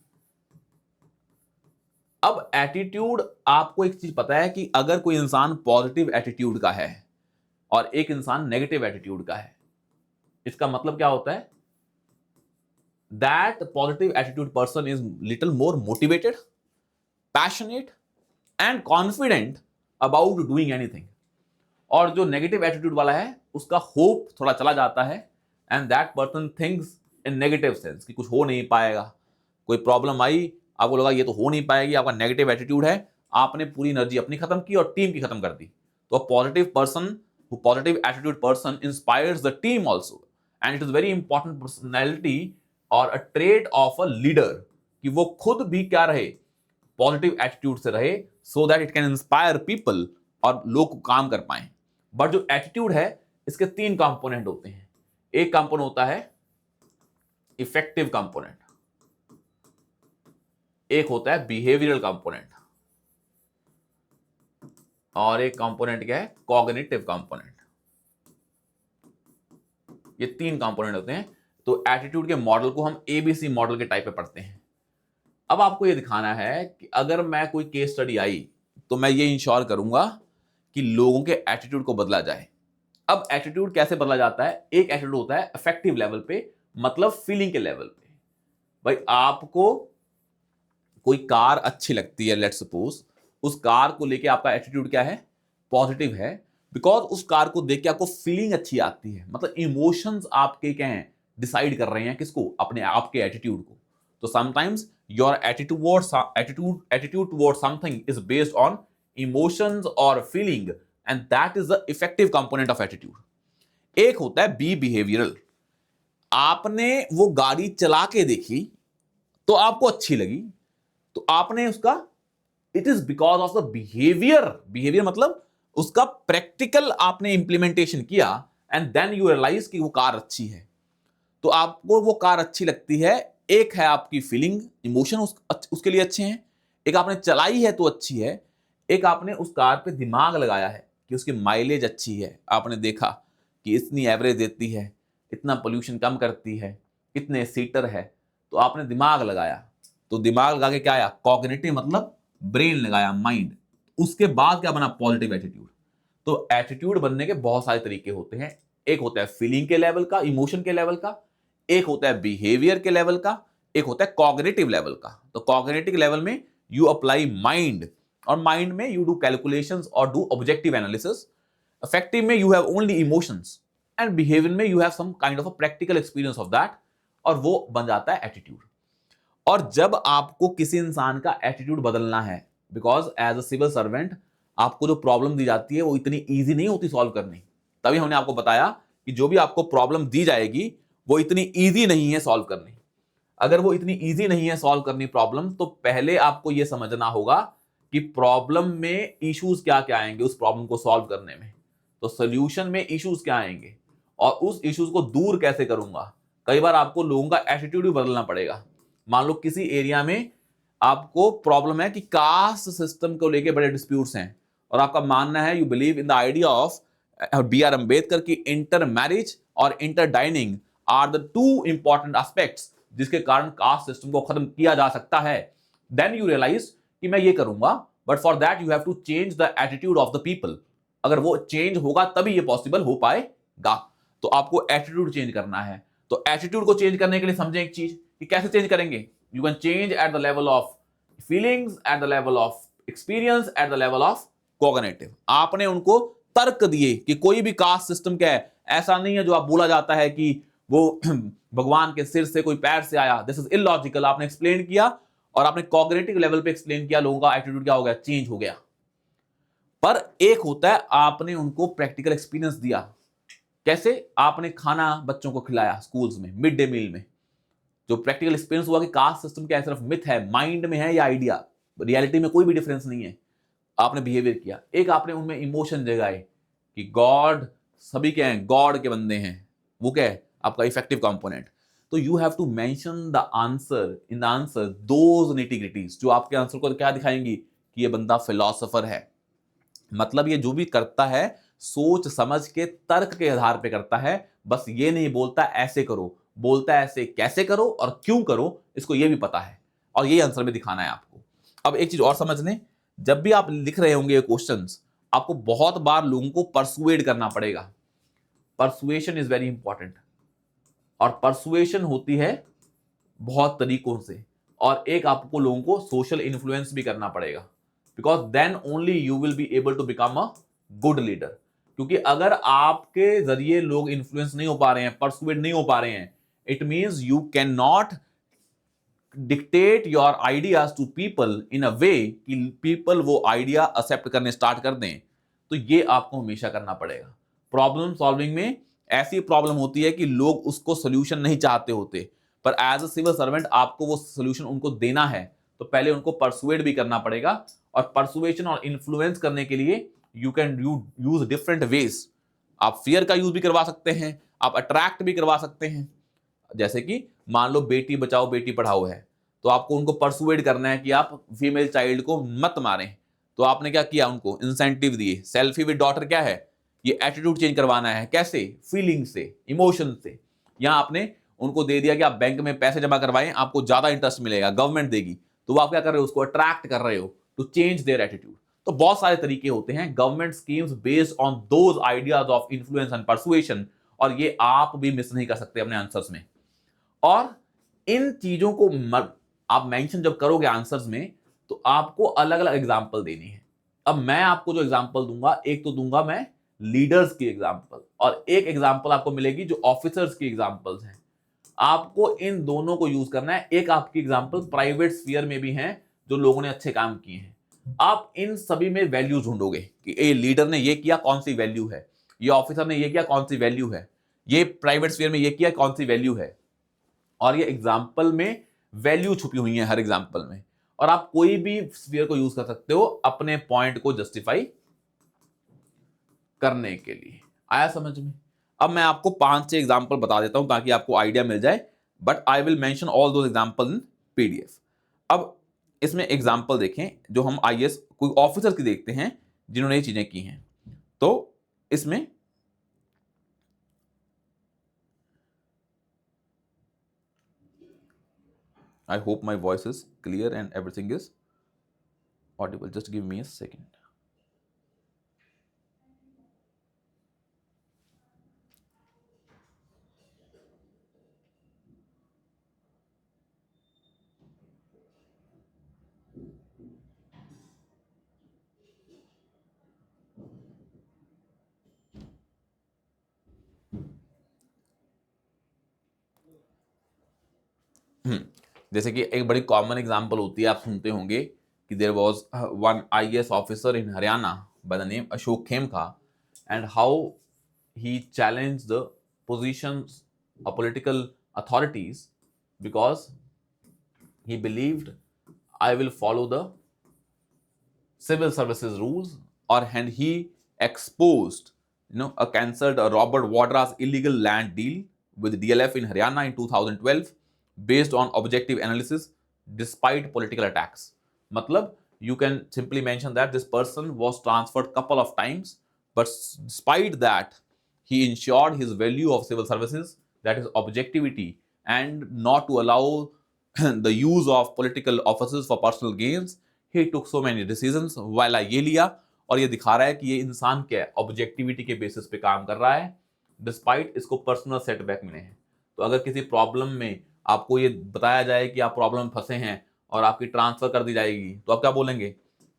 A: अब एटीट्यूड, आपको एक चीज पता है कि अगर कोई इंसान पॉजिटिव एटीट्यूड का है और एक इंसान नेगेटिव एटीट्यूड का है, इसका मतलब क्या होता है, that positive attitude person is little more motivated, passionate and confident about doing anything. और जो नेगेटिव एटीट्यूड वाला है, उसका होप थोड़ा चला जाता है, and that person thinks in negative sense कि कुछ हो नहीं पाएगा। कोई प्रॉब्लम आई, आपको लगा ये तो हो नहीं पाएगी, आपका नेगेटिव एटीट्यूड है, आपने पूरी एनर्जी अपनी खत्म की और टीम की खत्म कर दी। तो positive person, positive attitude person inspires the team also, and it is very important personality और a trait of a leader कि वो खुद भी क्या रहे, पॉजिटिव एटीट्यूड से रहे, so that it can inspire people और लोग काम कर पाए। बट जो एटीट्यूड है, इसके 3 कंपोनेंट होते हैं। एक कंपोनेंट होता है इफेक्टिव कंपोनेंट, एक होता है बिहेवियरल कंपोनेंट, और एक कंपोनेंट क्या है, कॉग्निटिव कंपोनेंट। ये 3 कंपोनेंट होते हैं। तो एटीट्यूड के मॉडल को हम एबीसी मॉडल के टाइप पे पढ़ते हैं। अब आपको ये दिखाना है कि अगर मैं कोई केस स्टडी आई तो मैं ये इंश्योर करूंगा कि लोगों के एटीट्यूड को बदला जाए। अब एटीट्यूड कैसे बदला जाता है, एक एटीट्यूड होता है अफेक्टिव लेवल पे, मतलब फीलिंग के लेवल पे। भाई आपको कोई कार अच्छी लगती है, लेट्स सपोज, उस कार को लेके आपका एटीट्यूड क्या है, पॉजिटिव है, बिकॉज उस कार को देख के आपको फीलिंग अच्छी आती है। मतलब इमोशंस आपके क्या हैं, डिसाइड कर रहे हैं किसको, अपने आपके एटीट्यूड को। तो sometimes your attitude towards something is based on emotions और feeling, and that is the effective component of attitude. एक होता है बी बिहेवियरल, आपने वो गाड़ी चला के देखी तो आपको अच्छी लगी, तो आपने उसका, it is because of the behaviour मतलब उसका प्रैक्टिकल आपने इंप्लीमेंटेशन किया, एंड देन यू रियलाइज कि वो कार अच्छी है, तो आपको वो कार अच्छी लगती है। एक है आपकी फीलिंग, इमोशन उसके लिए अच्छे हैं, एक आपने चलाई है तो अच्छी है, एक आपने उस कार पे दिमाग लगाया है कि उसकी माइलेज अच्छी है, आपने देखा कि इतनी एवरेज देती है, इतना पोल्यूशन कम करती है, इतने सीटर है, तो आपने दिमाग लगाया। तो दिमाग लगा के क्या आया? कॉग्निटिव मतलब ब्रेन लगाया, माइंड। उसके बाद क्या बना? Positive attitude. तो एटीट्यूड बनने के बहुत सारे तरीके होते हैं। एक होता है फीलिंग के लेवल का, इमोशन के लेवल का, एक होता है बिहेवियर के लेवल का, एक होता है कॉग्निटिव लेवल का। तो कॉग्निटिव लेवल में यू अप्लाई माइंड, और माइंड में यू डू कैलकुलेशंस और डू ऑब्जेक्टिव एनालिसिस। अफेक्टिव में you have only emotions, and behaviour में you have some kind of a practical experience of that, और वो बन जाता है एटीट्यूड। और जब आपको किसी इंसान का एटीट्यूड बदलना है, because as a civil servant आपको जो प्रॉब्लम दी जाती है वो इतनी ईजी नहीं होती सॉल्व करनी। तभी हमने आपको बताया कि जो भी आपको प्रॉब्लम दी जाएगी वो इतनी ईजी नहीं है सॉल्व करनी। अगर वो इतनी ईजी नहीं है सॉल्व करनी प्रॉब्लम, तो पहले आपको यह समझना होगा कि प्रॉब्लम में इश्यूज क्या क्या आएंगे उस प्रॉब्लम को सॉल्व करने में। तो सोल्यूशन में इश्यूज क्या आएंगे और उस इश्यूज को दूर कैसे करूंगा। कई बार आपको लोगों का एटीट्यूड भी बदलना पड़ेगा। मान लो किसी एरिया में आपको प्रॉब्लम है कि कास्ट सिस्टम को लेके बड़े डिस्प्यूट्स हैं, और आपका मानना है, you believe in the idea of B R. Ambedkar की इंटर मैरिज और inter dining are the two important aspects जिसके कारण कास्ट सिस्टम को खत्म किया जा सकता है। देन यू रियलाइज कि मैं ये करूंगा, but for that you have to change the attitude of the people. अगर वो चेंज होगा तभी ये पॉसिबल हो पाएगा। तो आपको एटीट्यूड चेंज करना है। तो एटीट्यूड को चेंज करने के लिए समझें एक चीज कि कैसे चेंज करेंगे। You can change at the level of feelings, at the level of experience, at the level of cognitive. आपने उनको तर्क दिए कि कोई भी कास्ट सिस्टम क्या है, ऐसा नहीं है जो आप बोला जाता है कि वो भगवान के सिर से कोई पैर से आया, दिस इज इलॉजिकल। आपने एक्सप्लेन किया और आपने कॉग्निटिव लेवल पे एक्सप्लेन किया, लोगों का एटीट्यूड क्या हो गया? चेंज हो गया। पर एक होता है आपने उनको प्रैक्टिकल एक्सपीरियंस दिया। कैसे? आपने खाना बच्चों को खिलाया स्कूल्स में, मिड डे मील में। जो प्रैक्टिकल एक्सपीरियंस हुआ कि कास्ट सिस्टम क्या है, सिर्फ मिथ है, माइंड में है या आइडिया, रियलिटी में कोई भी डिफरेंस नहीं है। आपने बिहेवियर किया। एक आपने उनमें इमोशन जगाए कि गॉड सभी क्या है? गॉड के बंदे हैं। वो क्या है? आपका इफेक्टिव कंपोनेंट। तो you have to mention the answer in the answer those nitty gritties जो आपके आंसर को क्या दिखाएंगी कि ये बंदा फिलोसोफर है। मतलब ये जो भी करता है सोच समझ के तर्क के आधार पे करता है। बस ये नहीं बोलता ऐसे करो, बोलता है ऐसे कैसे करो और क्यों करो, इसको ये भी पता है, और यही आंसर में दिखाना है आपको। अब एक चीज और समझ लें, जब भी आप लिख रहे होंगे क्वेश्चंस, आपको बहुत बार लोगों को परसुएड करना पड़ेगा। परसुएशन इज वेरी इंपॉर्टेंट, और परसुएशन होती है बहुत तरीकों से, और एक आपको लोगों को सोशल इन्फ्लुएंस भी करना पड़ेगा, because then only you will be able to become a good leader. क्योंकि अगर आपके जरिए लोग इन्फ्लुएंस नहीं हो पा रहे हैं, परसुएड नहीं हो पा रहे हैं, it means you can not dictate your ideas to people in a way कि पीपल वो आइडिया एक्सेप्ट करने स्टार्ट कर दें। तो ये आपको हमेशा करना पड़ेगा। प्रॉब्लम सॉल्विंग में ऐसी प्रॉब्लम होती है कि लोग उसको सोल्यूशन नहीं चाहते होते, पर एज अ सिविल सर्वेंट आपको वो सोल्यूशन उनको देना है, तो पहले उनको परसुएड भी करना पड़ेगा। और परसुएशन और इन्फ्लुएंस करने के लिए you can use different ways. आप फियर का यूज भी करवा सकते हैं, आप अट्रैक्ट भी करवा सकते हैं। जैसे कि मान लो बेटी बचाओ बेटी पढ़ाओ है, तो आपको उनको परसुएड करना है कि आप फीमेल चाइल्ड को मत मारें। तो आपने क्या किया? उनको इंसेंटिव दिए। सेल्फी विद डॉटर क्या है? ये एटीट्यूड चेंज करवाना है। कैसे? फीलिंग से, इमोशन से। यहां आपने उनको दे दिया कि आप बैंक में पैसे जमा करवाएं, आपको ज्यादा इंटरेस्ट मिलेगा, गवर्नमेंट देगी। तो आप क्या कर रहे हो? उसको अट्रैक्ट कर रहे हो टू चेंज देयर एटीट्यूड। तो बहुत सारे तरीके होते हैं, government schemes based on those ideas of influence and persuasion, और ये आप भी मिस नहीं कर सकते अपने आंसर्स में। और इन चीजों को आप मेंशन जब करोगे आंसर्स में, तो आपको अलग अलग एग्जांपल देनी है। अब मैं आपको जो एग्जांपल दूंगा, एक तो दूंगा मैं लीडर्स की एग्जांपल, और एक एग्जांपल आपको मिलेगी जो ऑफिसर्स की एग्जांपल्स हैं। आपको इन दोनों को यूज करना है। एक आपकी एग्जांपल प्राइवेट स्फीयर में भी हैं जो लोगों ने अच्छे काम किए हैं। आप इन सभी में वैल्यू ढूंढोगे कि ये लीडर ने ये किया, कौन सी वैल्यू है, ये ऑफिसर ने ये किया, कौन सी वैल्यू है, ये प्राइवेट स्फीयर में ये किया, कौन सी वैल्यू है। और ये एग्जाम्पल में वैल्यू छुपी हुई है हर एग्जाम्पल में, और आप कोई भी स्फीयर को यूज कर सकते हो अपने पॉइंट को जस्टिफाई करने के लिए। आया समझ में? अब मैं आपको 5-6 एग्जाम्पल बता देता हूं ताकि आपको आइडिया मिल जाए, but I will mention all those example in PDF. अब इसमें एग्जाम्पल देखें जो हम आईएएस कोई ऑफिसर की देखते हैं जिन्होंने ये चीजें की हैं। तो इसमें I hope my voice is clear and everything is audible. Just give me a second. जैसे कि एक बड़ी कॉमन एग्जांपल होती है, आप सुनते होंगे कि there was one IAS officer in Haryana by the name Ashok Khemka, and how he challenged the positions of political authorities because he believed I will follow the civil services rules, or and he exposed a cancelled Robert Wadra's illegal land deal with DLF in Haryana in 2012 based on objective analysis despite political attacks. Matlab, you can simply mention that this person was transferred couple of times, but despite that he ensured his value of civil services, that is objectivity, and not to allow the use of political offices for personal gains. He took so many decisions while ये लिया, और ये दिखा रहा है कि ये इंसान क्या है, ऑब्जेक्टिविटी के बेसिस पे काम कर रहा है डिस्पाइट इसको पर्सनल सेटबैक मिले हैं। तो अगर किसी प्रॉब्लम में आपको ये बताया जाए कि आप प्रॉब्लम में फंसे हैं और आपकी ट्रांसफर कर दी जाएगी, तो आप क्या बोलेंगे?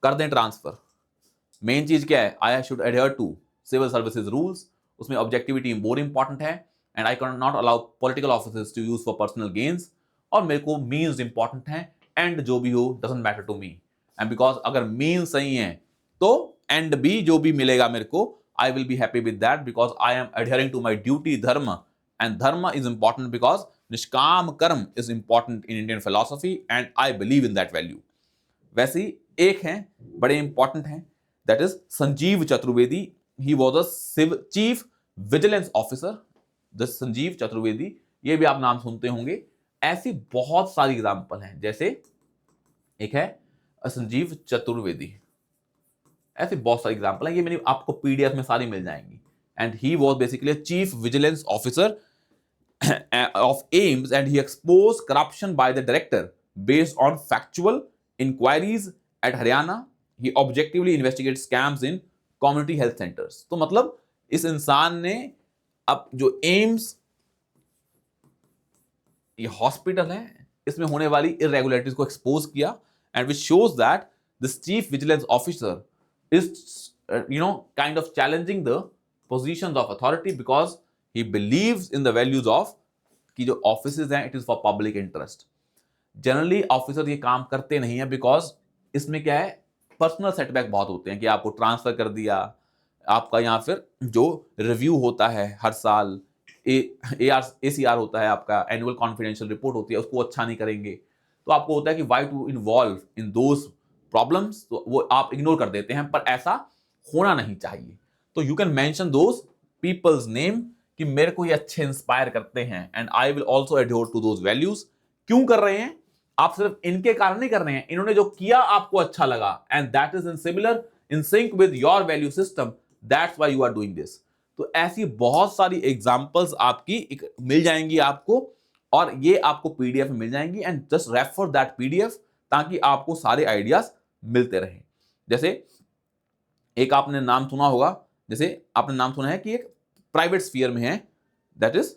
A: कर दें ट्रांसफर। मेन चीज क्या है? I should adhere to civil services rules, उसमें ऑब्जेक्टिविटी मोर इंपॉर्टेंट है, and I can not allow political officers to use for personal gains, और मेरे को मीन्स इंपॉर्टेंट है, एंड जो भी हो doesn't matter to me, and because अगर मीन्स सही है तो एंड भी जो भी मिलेगा मेरे को, I will be happy with that because I am adhering to my duty dharma, and dharma is important because nishkam karma is important in Indian philosophy, and I believe in that value. वैसे ही एक है बड़े इंपॉर्टेंट है, that is Sanjeev Chaturvedi. He was a chief vigilance officer, the Sanjeev Chaturvedi, ये भी आप नाम सुनते होंगे। ऐसी बहुत सारी एग्जाम्पल हैं, जैसे एक है संजीव चतुर्वेदी, ऐसे बहुत सारी एग्जाम्पल हैं, ये मेरी आपको पीडीएफ में सारी मिल जाएंगी। And he was basically chief vigilance officer of AIIMS, and he exposed corruption by the director based on factual inquiries at Haryana. He objectively investigated scams in community health centers. तो मतलब इस इंसान ने अब जो एम्स ये hospital है, इसमें होने वाली इरेगुलरिटीज को एक्सपोज किया, and which shows that this chief vigilance officer is kind of challenging the positions of authority because he believes in the values of कि जो ऑफिसेज हैं it is for public interest. Generally officer ये काम करते नहीं है because इसमें क्या है, पर्सनल सेटबैक बहुत होते हैं कि आपको ट्रांसफर कर दिया, आपका यहाँ फिर जो रिव्यू होता है हर साल, ACR होता है, आपका एनुअल कॉन्फिडेंशियल रिपोर्ट होती है, उसको अच्छा नहीं करेंगे, तो आपको होता है कि why to involve in those problems, तो वो आप इग्नोर कर देते हैं, पर ऐसा होना नहीं चाहिए। तो you can mention those peoples name कि मेरे को ये अच्छे इंस्पायर करते हैं, and I will also adore to those values. क्यों कर रहे हैं? आप सिर्फ इनके कारण नहीं कर रहे हैं, इन्होंने जो किया आपको अच्छा लगा, and that is in similar in sync with your value system, that's why you are doing this. तो ऐसी बहुत सारी एग्जांपल्स आपकी मिल जाएंगी आपको, और ये आपको पीडीएफ में मिल जाएंगी, and just refer that PDF ताकि आपको सारे आइडियाज मिलते रहे। जैसे एक आपने नाम सुना होगा, जैसे आपने नाम सुना है कि एक प्राइवेट स्फीयर में है, दैट इज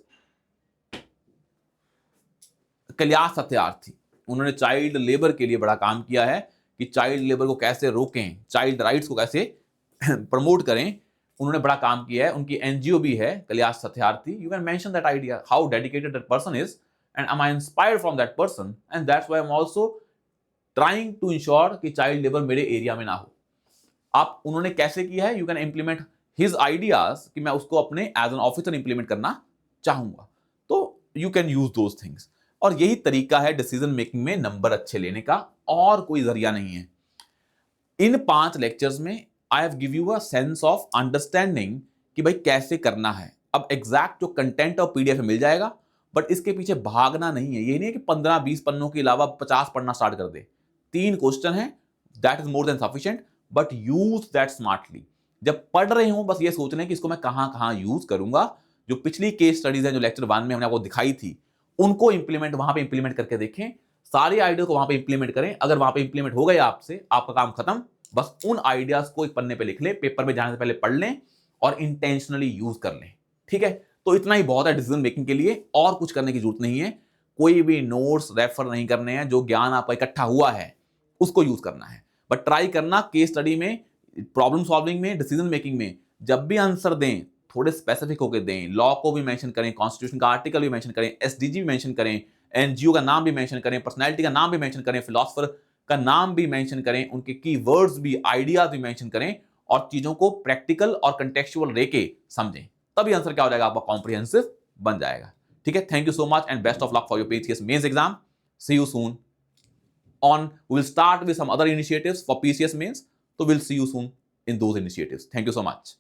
A: कैलाश सत्यार्थी। उन्होंने चाइल्ड लेबर के लिए बड़ा काम किया है कि चाइल्ड लेबर को कैसे रोकें, चाइल्ड राइट्स को कैसे प्रमोट करें, उन्होंने बड़ा काम किया है। उनकी एनजीओ भी है Kailash Satyarthi. You can mention that idea, how dedicated that person is, and I am inspired from that person, and that's why I am also trying to ensure कि चाइल्ड लेबर मेरे एरिया में ना हो। आप उन्होंने कैसे किया है, you can implement his ideas कि मैं उसको अपने एज एन ऑफिसर इंप्लीमेंट करना चाहूंगा, तो you can use those things. और यही तरीका है डिसीजन मेकिंग में नंबर अच्छे लेने का, और कोई जरिया नहीं है। इन 5 लेक्चर्स में I have give you a sense of understanding कि भाई कैसे करना है। अब एग्जैक्ट जो कंटेंट और पीडीएफ में मिल जाएगा, बट इसके पीछे भागना नहीं है। ये नहीं है कि 15-20 पन्नों के अलावा 50 पढ़ना स्टार्ट कर दे। 3 क्वेश्चन है, that is more than sufficient, but use that smartly. जब पढ़ रहे हो बस ये सोच रहे हैं कि इसको मैं कहां कहां यूज करूंगा। जो पिछली केस स्टडीज हैं, जो लेक्चर 1 में हमने आपको दिखाई थी, उनको इंप्लीमेंट वहां पे इंप्लीमेंट करके देखें। सारे आइडिया को वहां पे इंप्लीमेंट करें। अगर वहां पे इंप्लीमेंट हो गए आपसे, आपका काम खत्म। बस उन आइडियाज को एक पन्ने पे लिख ले, पेपर पे जाने से पहले पढ़ लें और इंटेंशनली यूज कर लें। ठीक है, तो इतना ही बहुत है डिसीजन मेकिंग के लिए, और कुछ करने की जरूरत नहीं है। कोई भी नोट्स रेफर नहीं करने हैं, जो ज्ञान आपका इकट्ठा हुआ है उसको यूज करना है। बट ट्राई करना केस स्टडी में, प्रॉब्लम सॉल्विंग में, डिसीजन मेकिंग में जब भी आंसर दें थोड़े स्पेसिफिक होकर दें। लॉ को भी मेंशन करें, कॉन्स्टिट्यूशन का आर्टिकल भी मेंशन करें, एसडीजी भी मेंशन करें, एनजीओ का नाम भी मेंशन करें, पर्सनैलिटी का नाम भी मेंशन करें, फिलोसफर का नाम भी मेंशन करें, उनके कीवर्ड्स भी, आइडियाज भी मेंशन करें, और चीजों को प्रैक्टिकल और कंटेक्चुअल लेके समझें। तभी आंसर क्या हो जाएगा, आपका कॉम्प्रिहेंसिव बन जाएगा। ठीक है, thank you so much and best of luck for your PCS mains exam. See you soon on we will start with some other initiatives for PCS mains, so we'll see you soon in those initiatives. Thank you so much.